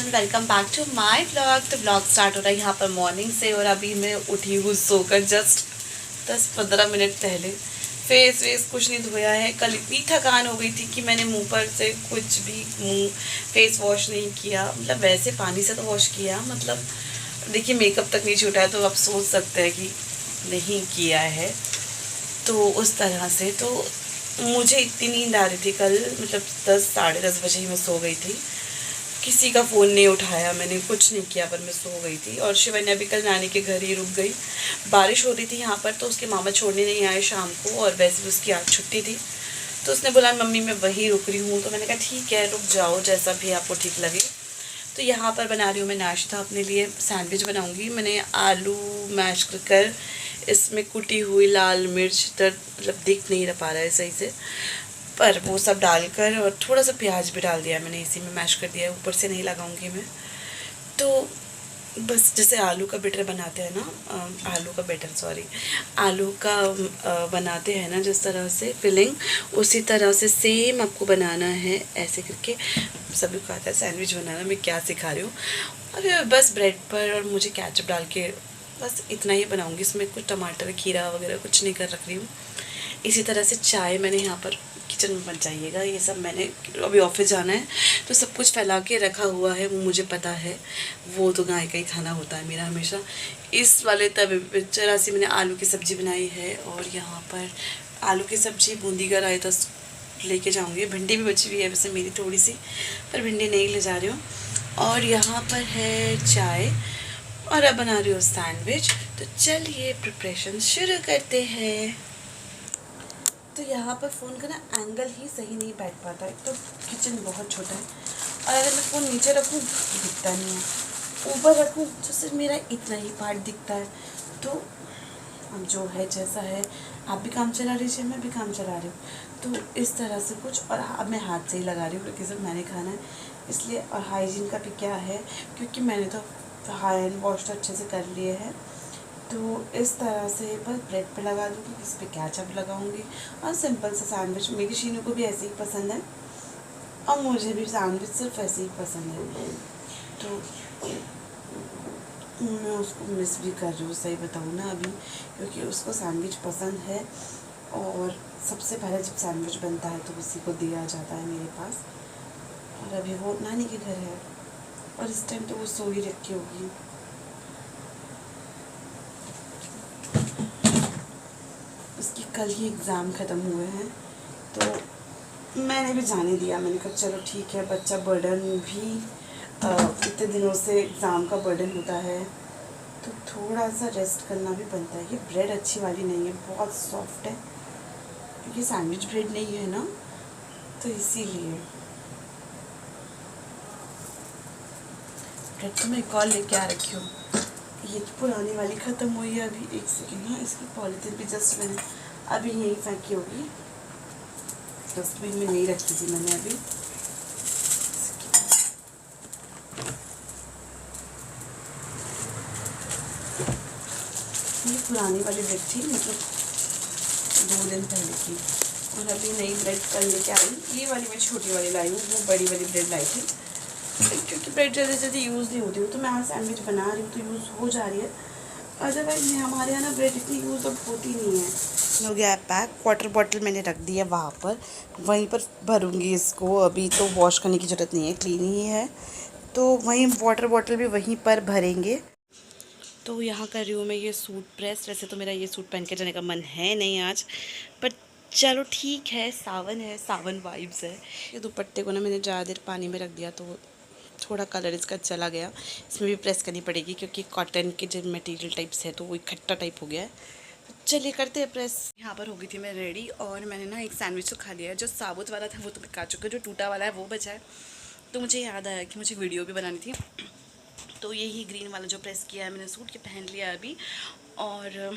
Everyone, welcome back to my blog. तो blog start हो रहा है यहाँ पर मॉर्निंग से और अभी मैं उठी हूँ सोकर जस्ट 10-15 मिनट पहले। फेस वेस कुछ नहीं धोया है। कल इतनी थकान हो गई थी कि मैंने मुंह पर से कुछ भी मुंह फेस वॉश नहीं किया। मतलब वैसे पानी से तो वॉश किया, मतलब देखिए मेकअप तक नहीं छूटा है तो आप सोच सकते हैं कि नहीं किया है। तो उस तरह से तो मुझे इतनी नींद आ रही थी कल, मतलब 10 साढ़े 10 बजे ही मैं सो गई थी। किसी का फ़ोन नहीं उठाया मैंने, कुछ नहीं किया, पर मैं सो गई थी। और शिवन्या भी कल नानी के घर ही रुक गई। बारिश हो रही थी यहाँ पर तो उसके मामा छोड़ने नहीं आए शाम को, और वैसे भी उसकी आज छुट्टी थी तो उसने बोला मम्मी मैं वहीं रुक रही हूँ। तो मैंने कहा ठीक है रुक जाओ, जैसा भी आपको ठीक लगे। तो यहाँ पर बना रही हूँ मैं नाश्ता अपने लिए, सैंडविच बनाऊँगी। मैंने आलू मैश कर इसमें कुटी हुई लाल मिर्च, मतलब दिख नहीं पा रहा है सही से, पर वो सब डालकर और थोड़ा सा प्याज भी डाल दिया मैंने, इसी में मैश कर दिया है। ऊपर से नहीं लगाऊंगी मैं। तो बस जैसे आलू का बैटर बनाते हैं ना, आलू का बैटर सॉरी आलू का बनाते हैं ना जिस तरह से फिलिंग, उसी तरह से सेम आपको बनाना है ऐसे करके। सभी को आता है सैंडविच बनाना, मैं क्या सिखा रही हूँ। अभी बस ब्रेड पर और मुझे केचप डाल के बस इतना ही बनाऊंगी। इसमें कुछ टमाटर खीरा वगैरह कुछ नहीं कर रख रही हूँ। इसी तरह से चाय मैंने यहाँ पर किचन में बच जाइएगा, ये सब मैंने अभी ऑफिस जाना है तो सब कुछ फैला के रखा हुआ है, वो मुझे पता है। वो तो गाय का ही खाना होता है मेरा हमेशा। इस वाले तवे पे जरा सी मैंने आलू की सब्ज़ी बनाई है, और यहाँ पर आलू की सब्ज़ी बूंदी का रायता लेके जाऊँगी। भिंडी भी बची हुई है वैसे मेरी थोड़ी सी, पर भिंडी नहीं ले जा रही हूँ। और यहाँ पर है चाय, और अब बना रही हूँ सैंडविच। तो चलिए प्रिपरेशन शुरू करते हैं। तो यहाँ पर फ़ोन का ना एंगल ही सही नहीं बैठ पाता है, तो किचन बहुत छोटा है, और अगर मैं फ़ोन नीचे रखूँ दिखता नहीं है, ऊपर रखूँ तो सिर्फ मेरा इतना ही पार्ट दिखता है। तो अब जो है जैसा है, आप भी काम चला लीजिए मैं भी काम चला रही हूँ। तो इस तरह से कुछ, और अब मैं हाथ से ही लगा रही हूँ क्योंकि सब मैंने खाना है इसलिए। और हाइजीन का भी क्या है, क्योंकि मैंने तो हैंड वॉश तो अच्छे से कर लिए हैं। तो इस तरह से बस ब्रेड पे लगा दूँगी, इस पर केचप लगाऊंगी, और सिंपल सा सैंडविच। मेरी शीनू को भी ऐसे ही पसंद है और मुझे भी सैंडविच सिर्फ ऐसे ही पसंद है। तो मैं उसको मिस भी कर रही हूँ सही बताऊँ ना अभी, क्योंकि उसको सैंडविच पसंद है। और सबसे पहले जब सैंडविच बनता है तो उसी को दिया जाता है मेरे पास। और अभी वो नानी के घर है और इस टाइम तो वो सो ही रखी होगी। उसकी कल ही एग्ज़ाम ख़त्म हुए हैं तो मैंने भी जाने दिया। मैंने कहा चलो ठीक है, बच्चा बर्डन भी इतने दिनों से एग्ज़ाम का बर्डन होता है तो थोड़ा सा रेस्ट करना भी बनता है। ये ब्रेड अच्छी वाली नहीं है, बहुत सॉफ्ट है, क्योंकि सैंडविच ब्रेड नहीं है ना, तो इसीलिए। ब्रेड तो मैं एक और लेके आ रखी हूँ, ये पुरानी वाली ख़त्म हुई है अभी। एक सेकेंड ना, इसकी पॉलीथीन भी जस्ट मैंने अभी यहीं फेंकी होगी, डस्टबिन में नहीं रखी थी मैंने अभी। ये पुरानी वाली ब्रेड थी, मतलब 2 दिन पहले की, और अभी नई ब्रेड कल लेके आई। ये वाली मैं छोटी वाली लाई हूँ, वो बड़ी वाली ब्रेड लाई थी, क्योंकि ब्रेड जल्दी जल्दी यूज़ नहीं होती। तो मैं आज सैंडविच बना रही हूँ तो यूज़ हो जा रही है, अदरवाइज हमारे यहाँ ना ब्रेड इतनी यूज़ अब होती नहीं है। हो गया पैक। वाटर बॉटल मैंने रख दिया वहाँ पर, वहीं पर भरूंगी इसको। अभी तो वॉश करने की ज़रूरत नहीं है, क्लीन ही है, तो वहीं वाटर बॉटल भी वहीं पर भरेंगे। तो यहाँ कर रही हूँ मैं ये सूट प्रेस। वैसे तो मेरा ये सूट पहन के जाने का मन है नहीं आज, पर चलो ठीक है, सावन है, सावन वाइब्स है। ये दुपट्टे को ना मैंने ज़्यादा देर पानी में रख दिया तो थोड़ा कलर इसका चला गया। इसमें भी प्रेस करनी पड़ेगी क्योंकि कॉटन के जो मटेरियल टाइप्स है तो वो इकट्ठा टाइप हो गया है। चलिए करते हैं प्रेस। यहाँ पर हो गई थी मैं रेडी, और मैंने ना एक सैंडविच तो खा लिया है। जो साबुत वाला था वो तो मैं खा चुका, जो टूटा वाला है वो बचा है। तो मुझे याद आया कि मुझे वीडियो भी बनानी थी, तो यही ग्रीन वाला जो प्रेस किया है मैंने सूट के पहन लिया अभी। और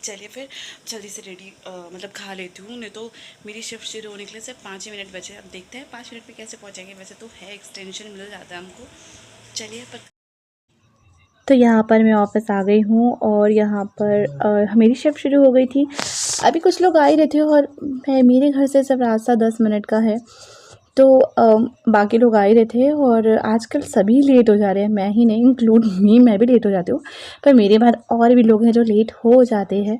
चलिए फिर जल्दी से रेडी मतलब खा लेती हूँ, नहीं तो मेरी शिफ्ट शुरू होने के लिए सिर्फ 5 ही मिनट बचे। अब देखते हैं 5 मिनट में कैसे पहुँचेंगे। वैसे तो है एक्सटेंशन मिल जाता है हमको। चलिए पर तो यहाँ पर मैं ऑफ़िस आ गई हूँ और यहाँ पर मेरी शिफ्ट शुरू हो गई थी। अभी कुछ लोग आ ही रहे थे और मेरे घर से सिर्फ रास्ता 10 मिनट का है, तो बाकी लोग आ ही रहे थे और आजकल सभी लेट हो जा रहे हैं, मैं ही नहीं, इंक्लूड मी, मैं भी लेट हो जाती हूँ, पर मेरे बाद और भी लोग हैं जो लेट हो जाते हैं।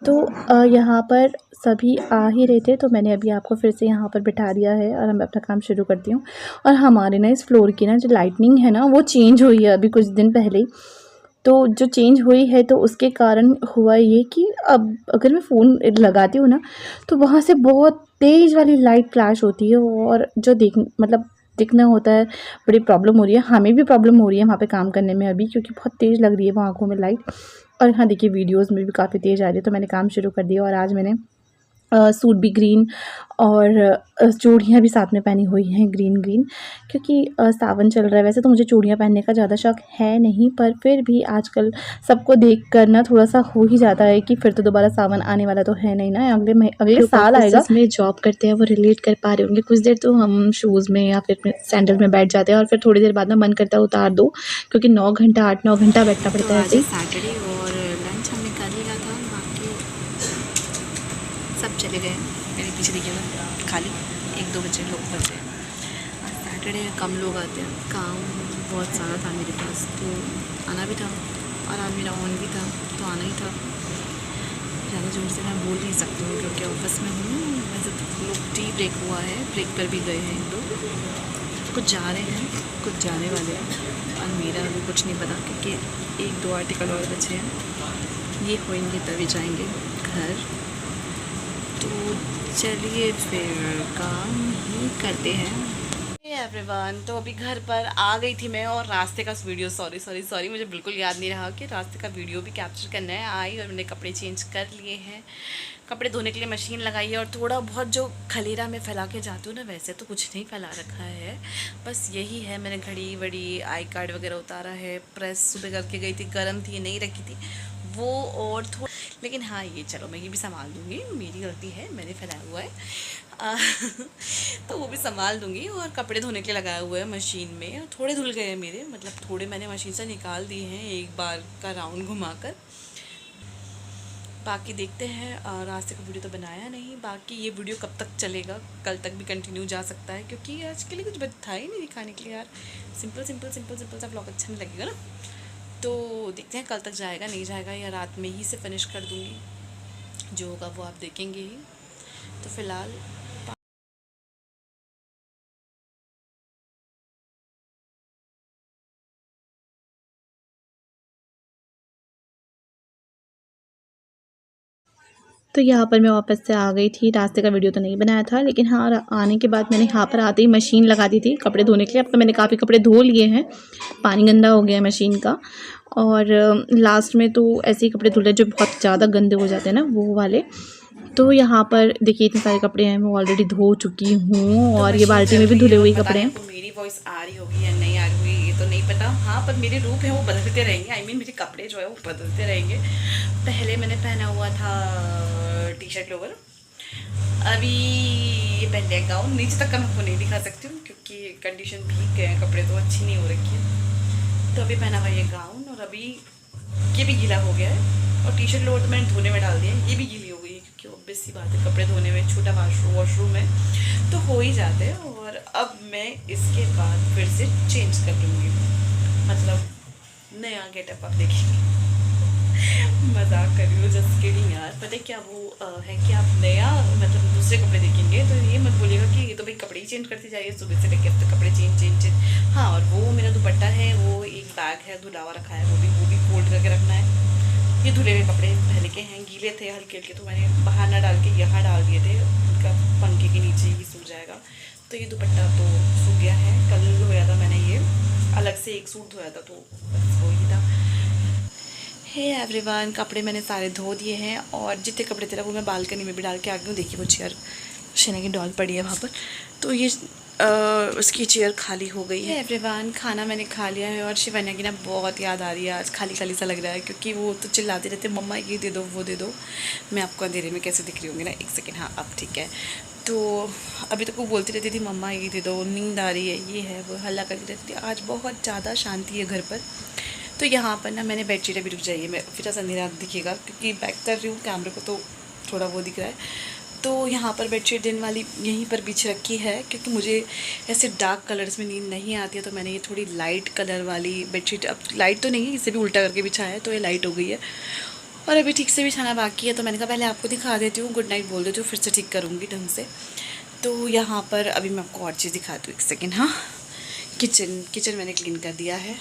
तो यहाँ पर सभी आ ही रहे थे, तो मैंने अभी आपको फिर से यहाँ पर बिठा दिया है और मैं अपना काम शुरू करती हूँ। और हमारे ना इस फ्लोर की ना जो लाइटनिंग है ना, वो चेंज हुई है अभी कुछ दिन पहले ही। तो जो चेंज हुई है तो उसके कारण हुआ ये कि अब अगर मैं फ़ोन लगाती हूँ ना, तो वहाँ से बहुत तेज़ वाली लाइट फ्लैश होती है और जो मतलब दिखना होता है, बड़ी प्रॉब्लम हो रही है। हमें भी प्रॉब्लम हो रही है वहाँ पे काम करने में अभी, क्योंकि बहुत तेज़ लग रही है वो आँखों में लाइट। और हाँ, देखिए वीडियोज़ में भी काफ़ी तेज़ आ रही है, तो मैंने काम शुरू कर दिया और आज मैंने सूट भी ग्रीन और चूड़ियाँ भी साथ में पहनी हुई हैं ग्रीन क्योंकि सावन चल रहा है। वैसे तो मुझे चूड़ियाँ पहनने का ज़्यादा शौक है नहीं, पर फिर भी आजकल सबको देख कर ना थोड़ा-सा हो ही जाता है कि फिर तो दोबारा सावन आने वाला तो है नहीं ना, अगले साल आएगा। में जॉब करते हैं वो रिलेट कर पा रहे होंगे। कुछ देर तो हम शूज़ में या फिर सैंडल में बैठ जाते हैं और फिर थोड़ी देर बाद ना मन करता है उतार दो, क्योंकि 9 घंटा 8-9 घंटा बैठना पड़ता है ऐसे ही। सैटरडे और लंच हमने कर लिया था, बाकी सब चले गए। मेरे पीछे देखिएगा खाली 1-2 बच्चे लोग बचे हैं। आज सैटरडे कम लोग आते हैं, काम बहुत सारा था मेरे पास, तो आना भी था और आज मेरा ऑन भी था तो आना ही था। ज़्यादा जोर से मैं बोल नहीं सकती हूँ क्योंकि ऑफिस में हूँ। वैसे तो लोग टी ब्रेक हुआ है, ब्रेक पर भी गए हैं लोग, कुछ जा रहे हैं कुछ जाने वाले हैं और मेरा अभी कुछ नहीं पता क्योंकि 1-2 आर्टिकल और बचे हैं, ये होंगे तभी जाएंगे घर। तो चलिए फिर काम ही करते हैं। एवरीवन, तो अभी घर पर आ गई थी मैं और रास्ते का वीडियो, सॉरी मुझे बिल्कुल याद नहीं रहा कि रास्ते का वीडियो भी कैप्चर करना है। आई और मैंने कपड़े चेंज कर लिए हैं, कपड़े धोने के लिए मशीन लगाई है और थोड़ा बहुत जो खलीरा में फैला के जाती हूँ ना, वैसे तो कुछ नहीं फैला रखा है, बस यही है। मैंने घड़ी वड़ी आई कार्ड वगैरह उतारा है, प्रेस सुबह करके गई थी, गर्म थी नहीं रखी थी वो, और थोड़ा, लेकिन हाँ ये चलो मैं ये भी संभाल दूँगी, मेरी गलती है, मैंने फैलाया हुआ है तो वो भी संभाल दूँगी। और कपड़े धोने के लिए लगाया हुआ है मशीन में, थोड़े धुल गए हैं मेरे, मतलब थोड़े मैंने मशीन से निकाल दिए हैं एक बार का राउंड घुमाकर। बाकी देखते हैं, रास्ते का वीडियो तो बनाया नहीं, बाकी ये वीडियो कब तक चलेगा, कल तक भी कंटिन्यू जा सकता है क्योंकि आज के लिए कुछ था ही नहीं दिखाने के लिए यार। सिंपल सा ब्लॉग अच्छा नहीं लगेगा ना, तो देखते हैं कल तक जाएगा नहीं जाएगा या रात में ही से फिनिश कर दूँगी, जो होगा वो आप देखेंगे ही। तो फ़िलहाल तो यहाँ पर मैं वापस से आ गई थी। रास्ते का वीडियो तो नहीं बनाया था, लेकिन हाँ, आने के बाद मैंने यहाँ पर आते ही मशीन लगा दी थी कपड़े धोने के लिए। अब तो मैंने काफ़ी कपड़े धो लिए हैं, पानी गंदा हो गया है मशीन का। और लास्ट में तो ऐसे ही कपड़े धुल रहे जो बहुत ज़्यादा गंदे हो जाते हैं ना, वो वाले। तो यहाँ पर देखिए इतने सारे कपड़े हैं, मैं ऑलरेडी धो चुकी हूँ और ये बाल्टी में भी धुले हुए कपड़े हैं। तो मेरी वॉइस आ रही होगी या नहीं आ रही होगी ये तो नहीं पता, हाँ पर मेरे रूप है वो बदलते रहेंगे, I mean मेरे कपड़े जो है वो बदलते रहेंगे। पहले मैंने पहना हुआ था टी शर्ट लोवर, अभी ये पहन लिया गाउन। नीचे तक का मैं आपको नहीं दिखा सकती हूँ क्योंकि कंडीशन भीग गए हैं, कपड़े तो अच्छी नहीं हो रखी है। तो अभी पहना हुआ ये गाउन और अभी ये भी गीला हो गया है, और टी शर्ट लोवर तो मैंने धोने में डाल दिया है, ये भी गीली हो गई है क्योंकि ऑब्वियस सी बात है कपड़े धोने में छोटा वॉशरूम है तो हो ही जाते हैं। और अब मैं इसके बाद फिर से चेंज कर लूँगी, मतलब नया गेटअप आप देखेंगे। मजाक कर रही हूँ, जस्ट किडिंग यार। पता है क्या वो है कि आप नया मतलब दूसरे कपड़े देखेंगे तो ये मत बोलिएगा कि ये तो भाई कपड़े ही चेंज करती जाइए सुबह से लेके अब तक कपड़े चेंज। हाँ, और वो मेरा दुपट्टा है, वो एक बैग है धुला हुआ रखा है, वो भी फोल्ड करके रखना है। ये धुले हुए कपड़े पहले के हैं, गीले थे हल्के हल्के, तो मैंने बाहर ना डाल के यहाँ डाल दिए थे, उनका पंखे के नीचे ही सूख जाएगा। तो ये दुपट्टा तो सूख गया है, कल धोया था मैंने, ये अलग से एक सूट धोया था, तो बस वही था। हे एवरीवन, कपड़े मैंने सारे धो दिए हैं और जितने कपड़े थे वो मैं बालकनी में भी डाल के आ गई हूँ। देखिए वो चेयर शना की डॉल पड़ी है वहाँ पर, तो ये उसकी चेयर खाली हो गई है। एवरीवन, खाना मैंने खा लिया है और शिवान्या की ना बहुत याद आ रही है, आज खाली खाली सा लग रहा है क्योंकि वो तो चिल्लाते रहते मम्मा ये दे दो वो दे दो। मैं आपको अंधेरे में कैसे दिख रही होंगी ना, एक सेकेंड, हाँ अब ठीक है। तो अभी तक वो बोलती रहती थी मम्मा ये दे दो, नींद आ रही है, ये है वो, हल्ला करती रहती थी। आज बहुत ज़्यादा शांति है घर पर। तो यहाँ पर ना मैंने बेडशीट अभी रुक जाइए, मैं फिर अंधेरा दिखेगा क्योंकि बैक कर रही हूँ कैमरे को तो थोड़ा वो दिख रहा है। तो यहाँ पर बेडशीट दिन वाली यहीं पर बिछ रखी है, क्योंकि मुझे ऐसे डार्क कलर्स में नींद नहीं आती है, तो मैंने ये थोड़ी लाइट कलर वाली बेडशीट, अब लाइट तो नहीं है, इसे भी उल्टा करके बिछाया है तो ये लाइट हो गई है, और अभी ठीक से बिछाना बाकी है। तो मैंने कहा पहले आपको दिखा देती हूँ, गुड नाइट बोल देती हूँ, फिर से ठीक करूँगी ढंग से। तो यहाँ पर अभी मैं आपको और चीज़ दिखाती हूँ, एक सेकेंड। हाँ, किचन मैंने क्लीन कर दिया है।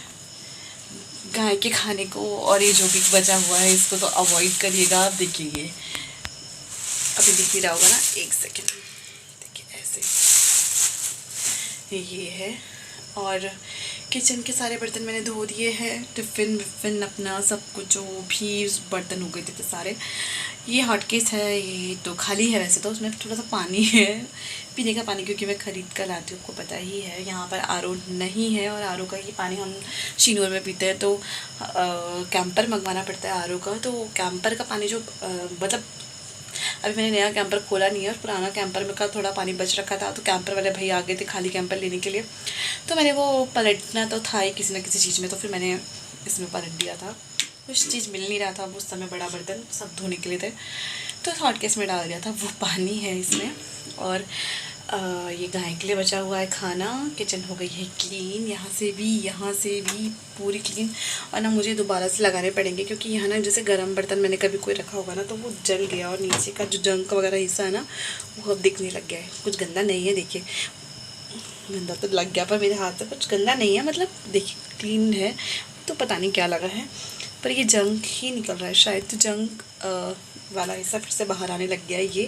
गाय के खाने को और ये जो भी बचा हुआ है इसको तो अवॉइड करिएगा। आप देखिए अभी दिख ही रहा होगा ना, एक सेकेंड, देखिए ऐसे ये है। और किचन के सारे बर्तन मैंने धो दिए हैं, टिफ़िन विफ़िन अपना सब कुछ जो भी बर्तन हो गए थे सारे। ये हॉट केस है, ये तो खाली है वैसे तो, उसमें थोड़ा सा पानी है पीने का पानी, क्योंकि मैं ख़रीद कर लाती हूँ, आपको पता ही है। यहाँ पर आरओ नहीं है, और आरओ का ये पानी हम शीनोर में पीते हैं, तो कैंपर मंगवाना पड़ता है आरओ का। तो कैंपर का पानी जो मतलब अभी मैंने नया कैंपर खोला नहीं है, और पुराना कैंपर में का थोड़ा पानी बच रखा था, तो कैंपर वाले भैया आ गए थे खाली कैंपर लेने के लिए, तो मैंने वो पलटना तो था ही किसी न किसी चीज़ में, तो फिर मैंने इसमें पलट दिया था। कुछ चीज़ मिल नहीं रहा था उस समय, बड़ा बर्तन सब धोने के लिए थे, तो हॉट केस में डाल दिया था, वो पानी है इसमें। और ये गाय के लिए बचा हुआ है खाना। किचन हो गई है क्लीन, यहाँ से भी पूरी क्लीन। और ना मुझे दोबारा से लगाने पड़ेंगे, क्योंकि यहाँ ना जैसे गर्म बर्तन मैंने कभी कोई रखा होगा ना, तो वो जल गया, और नीचे का जो जंक वगैरह हिस्सा है ना, वो अब दिखने लग गया है। कुछ गंदा नहीं है, देखिए गंदा तो लग गया, पर मेरे हाथ से कुछ गंदा नहीं है, मतलब देखिए क्लीन है। तो पता नहीं क्या लगा है, पर ये जंक ही निकल रहा है शायद, तो जंक वाला हिस्सा फिर से बाहर आने लग गया है ये,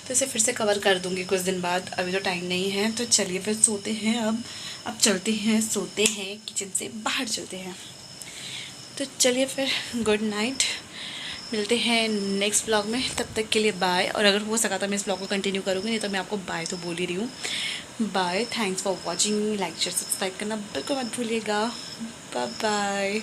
तो इसे फिर से कवर कर दूंगी कुछ दिन बाद। अभी तो टाइम नहीं है, तो चलिए फिर सोते हैं। अब चलते हैं, सोते हैं, किचन से बाहर चलते हैं। तो चलिए फिर गुड नाइट, मिलते हैं नेक्स्ट ब्लॉग में, तब तक के लिए बाय। और अगर हो सका तो मैं इस ब्लॉग को कंटिन्यू करूँगी, नहीं तो मैं आपको बाय तो बोल ही रही हूँ। Bye, thanks for watching, like share subscribe करना बिल्कुल मत भूलिएगा। Bye bye.